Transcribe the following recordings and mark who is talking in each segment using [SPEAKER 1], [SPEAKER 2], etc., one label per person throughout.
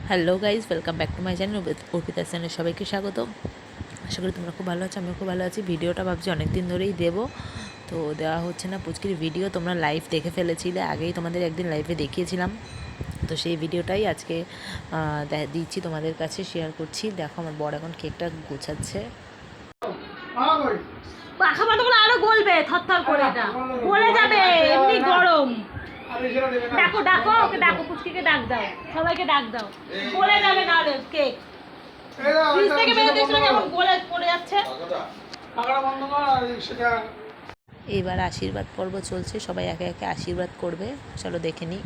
[SPEAKER 1] Hello guys, welcome back to my channel Arpita channel. সবাইকে স্বাগত। আশা করি তোমরা খুব ভালো আছো, আমিও খুব ভালো আছি। ভিডিওটা ভাবছি অনেক দিন ধরেই দেবো, তো দেওয়া হচ্ছে না। পুচকির ভিডিও তোমরা লাইভ দেখে ফেলেছিলে, আগেই তোমাদের একদিন লাইভে দেখিয়েছিলাম, তো সেই ভিডিওটাই আজকে দিচ্ছি তোমাদের কাছে, শেয়ার করছি। দেখো আমার বড় এখন কেকটা গোছাচ্ছে।
[SPEAKER 2] আরো গলবে থরথর করে, এটা গলে যাবে, এমনি গরম। ডাকো ডাকো, ওকে ডাকো, পুচকিকে ডাক দাও, সবাইকে ডাক দাও, গলে যাবে না কেক। ফ্রিজ থেকে বের দিয়েছিল কেমন গলে পড়ে যাচ্ছে।
[SPEAKER 1] এবার আশীর্বাদ পর্ব চলছে, সবাই একে একে আশীর্বাদ করবে। চলো দেখে নিই।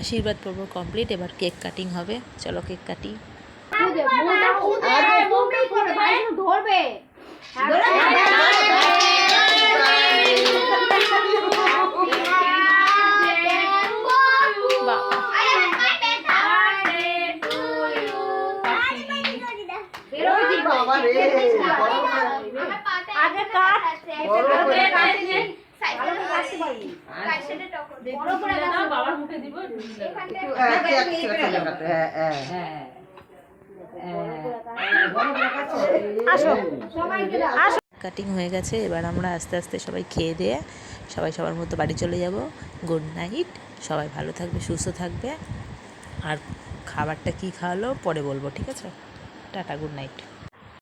[SPEAKER 1] আশীর্বাদ পর্ব কমপ্লিট, এবার কেক কাটিং হবে। চলো কেক কাটি।
[SPEAKER 2] ধরবে
[SPEAKER 1] কাটিং হয়ে গেছে, এবার আমরা আস্তে আস্তে সবাই খেয়ে দিয়ে সবাই সবার মতো বাড়ি চলে যাব। গুড নাইট, সবাই ভালো থাকবে, সুস্থ থাকবে। আর খাবারটা কি খাওয়ালো পরে বলবো, ঠিক আছে? Tata, good night.